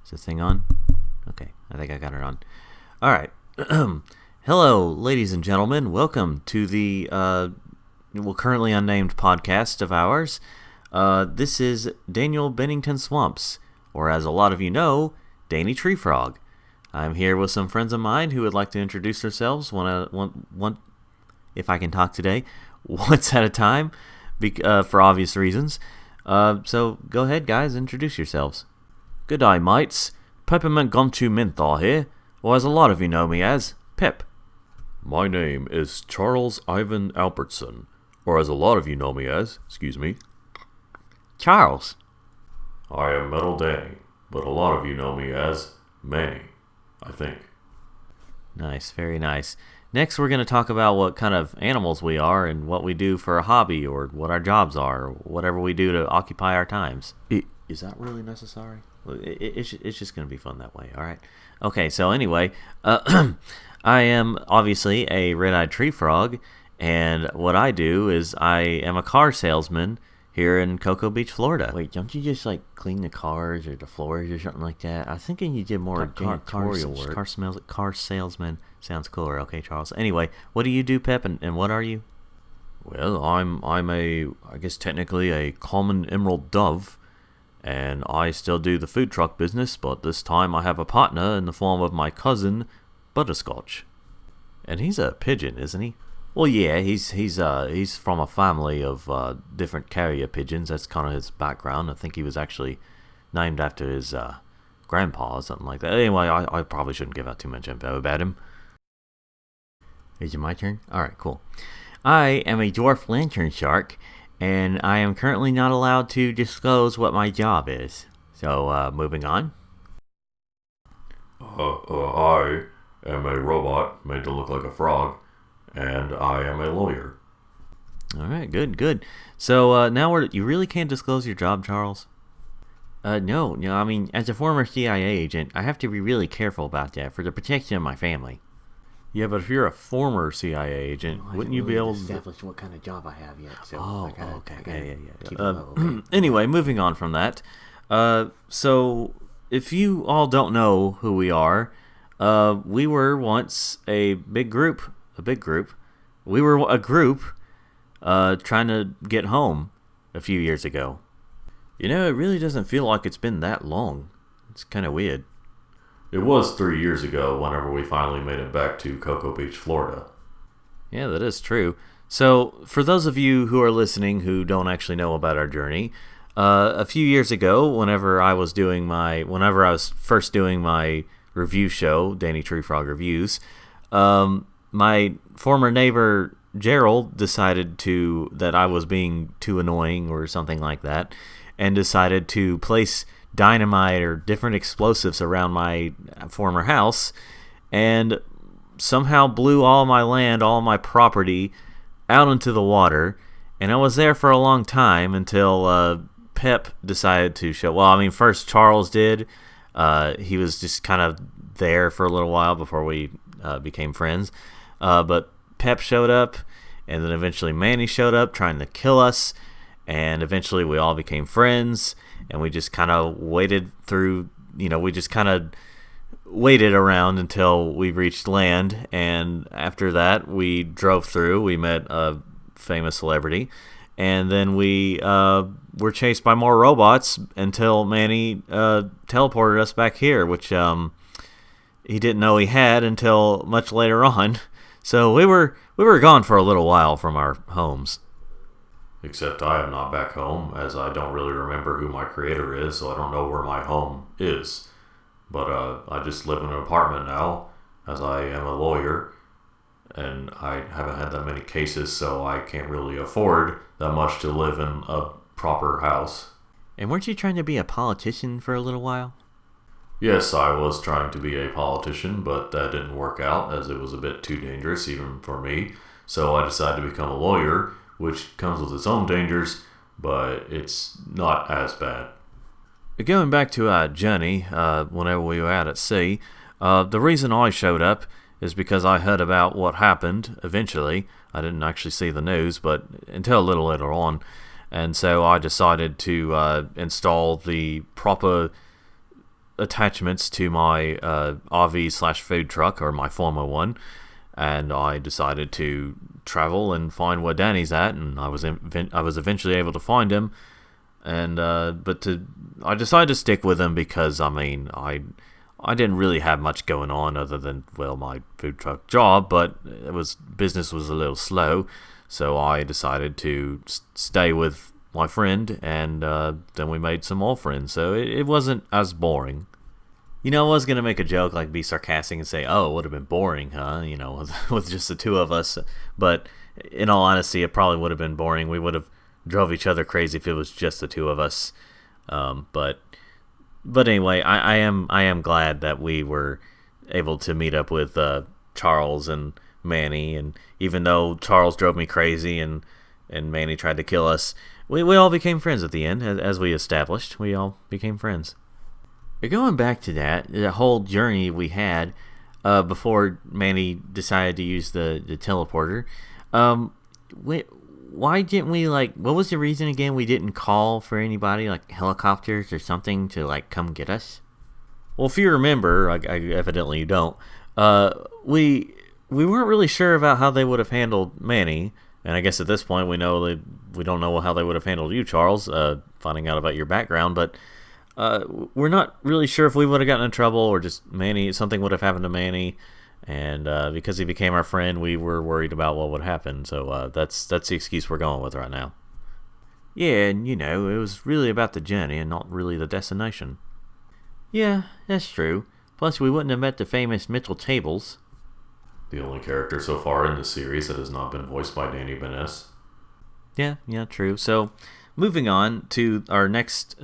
Is this thing on? Okay, I think I got it on. All right. Hello, ladies and gentlemen. Welcome to the currently unnamed podcast of ours. This is Daniel Bennington Swamps, or as a lot of you know, Danny Tree Frog. I'm here with some friends of mine who would like to introduce themselves one, if I can talk today, once at a time, for obvious reasons. So go ahead, guys, introduce yourselves. Good day, mates. Peppermint Gumchew Mentha here, or as a lot of you know me as, Pep. My name is Charles Iven Albertson, or as a lot of you know me as, Charles. I am Metal Danny, but a lot of you know me as Manny, I think. Nice, very nice. Next, we're going to talk about what kind of animals we are and what we do for a hobby, or what our jobs are, or whatever we do to occupy our times. Is that really necessary? It's just going to be fun that way, all right? Okay, so anyway, I am obviously a red-eyed tree frog, and what I do is I am a car salesman here in Cocoa Beach, Florida. Wait, don't you just clean the cars or the floors or something like that? I was thinking you did more janitorial work. Car salesman sounds cooler. Okay, Charles. Anyway, what do you do, Pep, and what are you? Well, I'm I guess technically a common emerald dove, and I still do the food truck business, but this time I have a partner in the form of my cousin, Butterscotch. And he's a pigeon, isn't he? Well, yeah, he's from a family of different carrier pigeons. That's kind of his background. I think he was actually named after his grandpa or something like that. Anyway, I probably shouldn't give out too much info about him. Is it my turn? All right, cool. I am a dwarf lantern shark, and I am currently not allowed to disclose what my job is. So, moving on. I am a robot made to look like a frog, and I am a lawyer. All right, good. So, now you really can't disclose your job, Charles? No, I mean, as a former CIA agent, I have to be really careful about that for the protection of my family. Yeah, but if you're a former CIA agent, wouldn't you be able to establish what kind of job I have yet? So okay. Yeah. Anyway, moving on from that. So if you all don't know who we are, we were once a big group. We were a group trying to get home a few years ago. You know, it really doesn't feel like it's been that long. It's kind of weird. It was 3 years ago whenever we finally made it back to Cocoa Beach, Florida. Yeah, that is true. So, for those of you who are listening who don't actually know about our journey, a few years ago, whenever I was first doing my review show, Danny Tree Frog Reviews, my former neighbor Gerald decided that I was being too annoying or something like that, and decided to place dynamite or different explosives around my former house, and somehow blew all my land, all my property out into the water. And I was there for a long time until Pep decided to show. Well, I mean, first Charles did. He was just kind of there for a little while before we became friends. But Pep showed up, and then eventually Manny showed up trying to kill us, and eventually we all became friends. And we just kind of waited around until we reached land. And after that, we drove through. We met a famous celebrity. And then we were chased by more robots until Manny teleported us back here, which he didn't know he had until much later on. So we were gone for a little while from our homes. Except I am not back home, as I don't really remember who my creator is, so I don't know where my home is. But I just live in an apartment now, as I am a lawyer, and I haven't had that many cases, so I can't really afford that much to live in a proper house. And weren't you trying to be a politician for a little while? Yes, I was trying to be a politician, but that didn't work out, as it was a bit too dangerous even for me. So I decided to become a lawyer, which comes with its own dangers, but it's not as bad. Going back to our journey, whenever we were out at sea, the reason I showed up is because I heard about what happened eventually. I didn't actually see the news, but until a little later on. And so I decided to install the proper attachments to my RV/food truck, or my former one, and I decided to travel and find where Danny's at, and I was eventually able to find him, and I decided to stick with him because I didn't really have much going on other than, well, my food truck job, but business was a little slow, so I decided to stay with my friend, and then we made some more friends, so it wasn't as boring. I was going to make a joke, like be sarcastic and say, oh, it would have been boring, huh, with just the two of us, but in all honesty, it probably would have been boring. We would have drove each other crazy if it was just the two of us, but anyway, I am glad that we were able to meet up with Charles and Manny, and even though Charles drove me crazy and Manny tried to kill us, we all became friends at the end, as we established. We all became friends. Going back to the whole journey we had before Manny decided to use the teleporter, why didn't we, what was the reason again we didn't call for anybody, like helicopters or something, to, come get us? Well, if you remember, I evidently you don't, we weren't really sure about how they would have handled Manny, and I guess at this point we don't know how they would have handled you, Charles, finding out about your background, but we're not really sure if we would have gotten in trouble or just something would have happened to Manny. And because he became our friend, we were worried about what would happen. So that's the excuse we're going with right now. Yeah, and it was really about the journey and not really the destination. Yeah, that's true. Plus, we wouldn't have met the famous Mitchell Tables. The only character so far in the series that has not been voiced by Danny Benes. Yeah, true. So, moving on to our next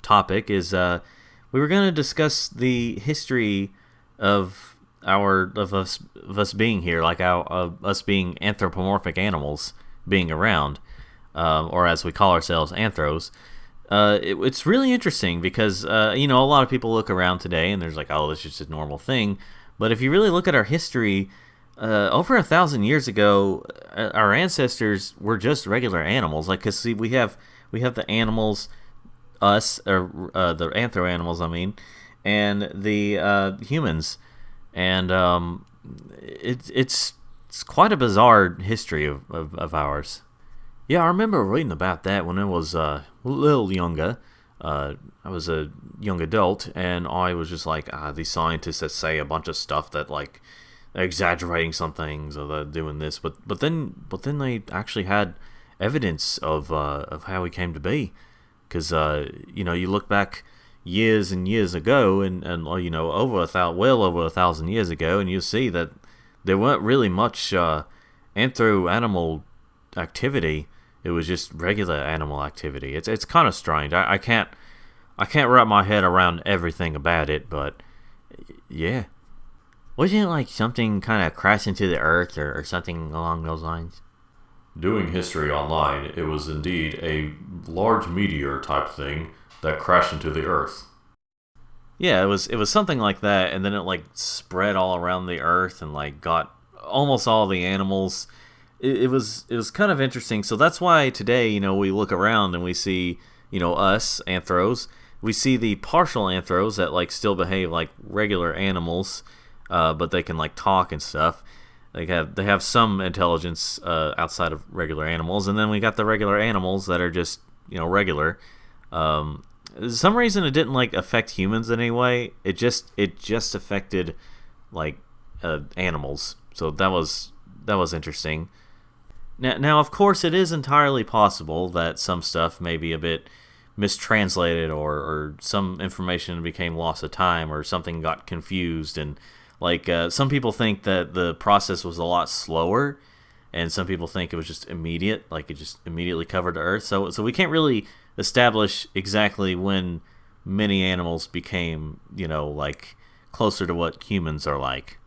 topic is we were going to discuss the history of us being here, us being anthropomorphic animals being around, or as we call ourselves, anthros. It's really interesting because a lot of people look around today and there's oh, this is just a normal thing, but if you really look at our history, over 1,000 years ago, our ancestors were just regular animals. Because see, we have the animals, us, or the anthro animals, and the humans. And it's quite a bizarre history of ours. Yeah, I remember reading about that when I was a little younger. I was a young adult, and I was just these scientists that say a bunch of stuff that they're exaggerating some things or they're doing this, but then they actually had evidence of how we came to be, because you look back years and years ago, and well over 1,000 years ago, and you see that there weren't really much anthro animal activity. It was just regular animal activity. It's kind of strange. I can't wrap my head around everything about it, but yeah, wasn't it something kind of crashed into the earth or something along those lines? Doing history online, it was indeed a large meteor type thing that crashed into the earth. Yeah, it was something like that, and then it spread all around the earth and got almost all the animals. It was kind of interesting. So that's why today, we look around and we see, us anthros. We see the partial anthros that still behave like regular animals, but they can talk and stuff. They have some intelligence outside of regular animals, and then we got the regular animals that are just regular. Some reason it didn't affect humans in any way. It just affected animals. So that was interesting. Now, of course, it is entirely possible that some stuff may be a bit mistranslated, or some information became lost of time, or something got confused, and some people think that the process was a lot slower, and some people think it was just immediate, it just immediately covered the earth. So we can't really establish exactly when many animals became, closer to what humans are like.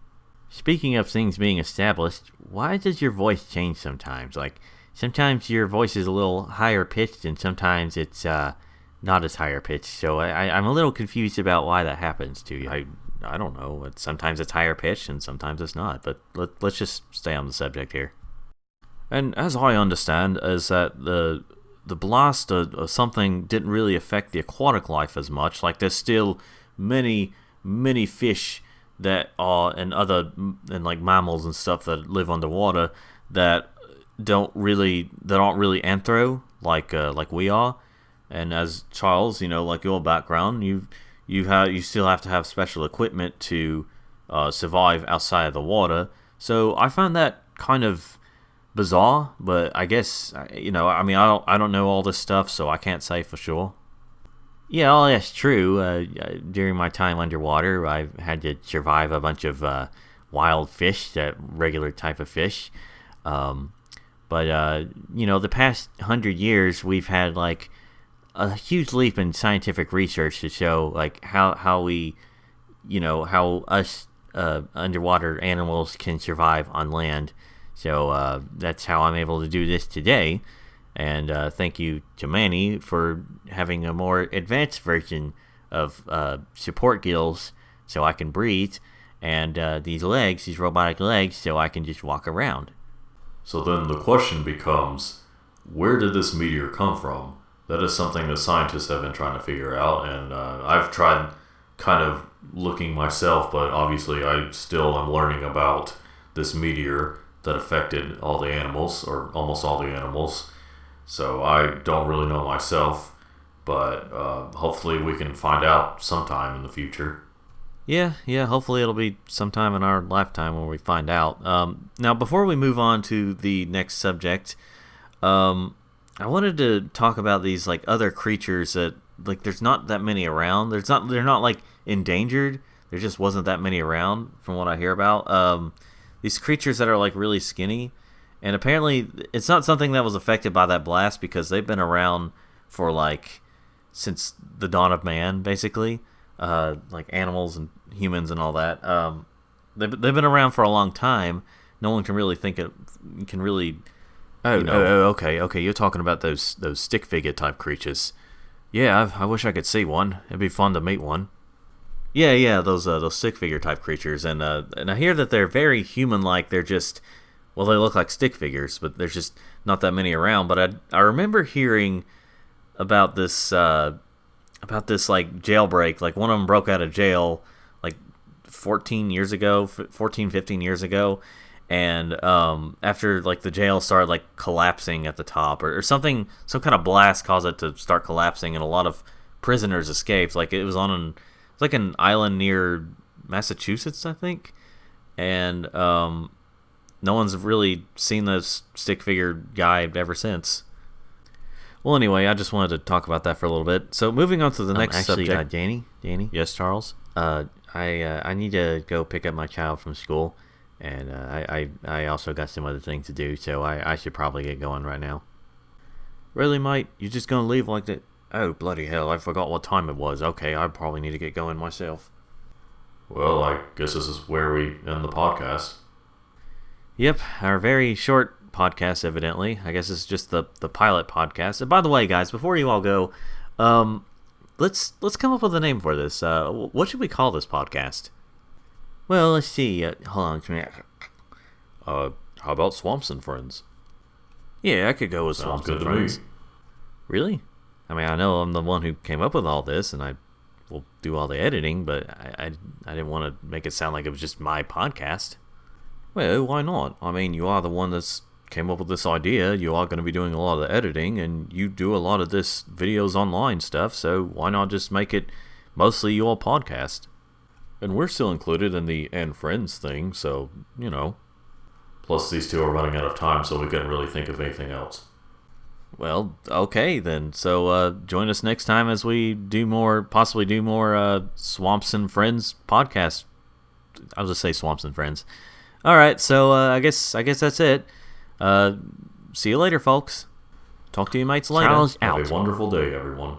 Speaking of things being established, why does your voice change sometimes? Sometimes your voice is a little higher pitched, and sometimes it's not as higher pitched. So I'm a little confused about why that happens to you. I don't know. Sometimes it's higher pitched, and sometimes it's not. But let's just stay on the subject here. And as I understand, is that the blast of something didn't really affect the aquatic life as much. There's still many, many fish that are and like mammals and stuff that live underwater that aren't really anthro like we are. And as Charles, like your background, you still have to have special equipment to survive outside of the water. So I found that kind of bizarre, but I guess I don't know all this stuff, so I can't say for sure. Yeah, well, that's true. During my time underwater, I had to survive a bunch of wild fish, that regular type of fish. But the past 100 years, we've had like a huge leap in scientific research to show like how we, how us underwater animals can survive on land. So that's how I'm able to do this today. And thank you to Manny for having a more advanced version of support gills so I can breathe, and these robotic legs, so I can just walk around. So then the question becomes, where did this meteor come from? That is something that scientists have been trying to figure out, and I've tried kind of looking myself, but obviously I still am learning about this meteor that affected all the animals, or almost all the animals. So I don't really know myself, but hopefully we can find out sometime in the future. Yeah, hopefully it'll be sometime in our lifetime when we find out. Now, before we move on to the next subject, I wanted to talk about these like other creatures that like there's not that many around. They're not like endangered. There just wasn't that many around from what I hear about. These creatures that are like really skinny, and apparently it's not something that was affected by that blast because they've been around for like since the dawn of man, basically. Like animals and humans and all that. They've been around for a long time. No one can really Okay. You're talking about those stick figure type creatures. Yeah, I wish I could see one. It'd be fun to meet one. Yeah, those stick figure type creatures, and I hear that they're very human-like. They're just, well, they look like stick figures, but there's just not that many around. But I remember hearing about this like jailbreak. Like one of them broke out of jail like 15 years ago, and after like the jail started like collapsing at the top or something, some kind of blast caused it to start collapsing, and a lot of prisoners escaped. Like it was like an island near Massachusetts, I think, and no one's really seen this stick figure guy ever since. Well, anyway, I just wanted to talk about that for a little bit. So moving on to the next subject. Danny? Yes, Charles? I need to go pick up my child from school, and I also got some other things to do, so I should probably get going right now. Really, mate? You just gonna leave like that? Oh, bloody hell, I forgot what time it was. Okay, I probably need to get going myself. Well, I guess this is where we end the podcast. Yep, our very short podcast, evidently. I guess it's just the pilot podcast. And by the way, guys, before you all go, let's come up with a name for this. What should we call this podcast? Well, let's see. Hold on. How about Swamps and Friends? Yeah, I could go with Sounds Swamps and good to Friends. me. Really? I mean, I know I'm the one who came up with all this, and I will do all the editing, but I didn't want to make it sound like it was just my podcast. Well, why not? I mean, you are the one that's came up with this idea. You are going to be doing a lot of the editing, and you do a lot of this videos online stuff, so why not just make it mostly your podcast? And we're still included in the and friends thing, so, you know. Plus, these two are running out of time, so we couldn't really think of anything else. Well, okay then. So join us next time as we possibly do more Swamps and Friends podcast. I'll just say Swamps and Friends. All right, so I guess that's it. See you later, folks. Talk to you mates later. Have a wonderful day, everyone.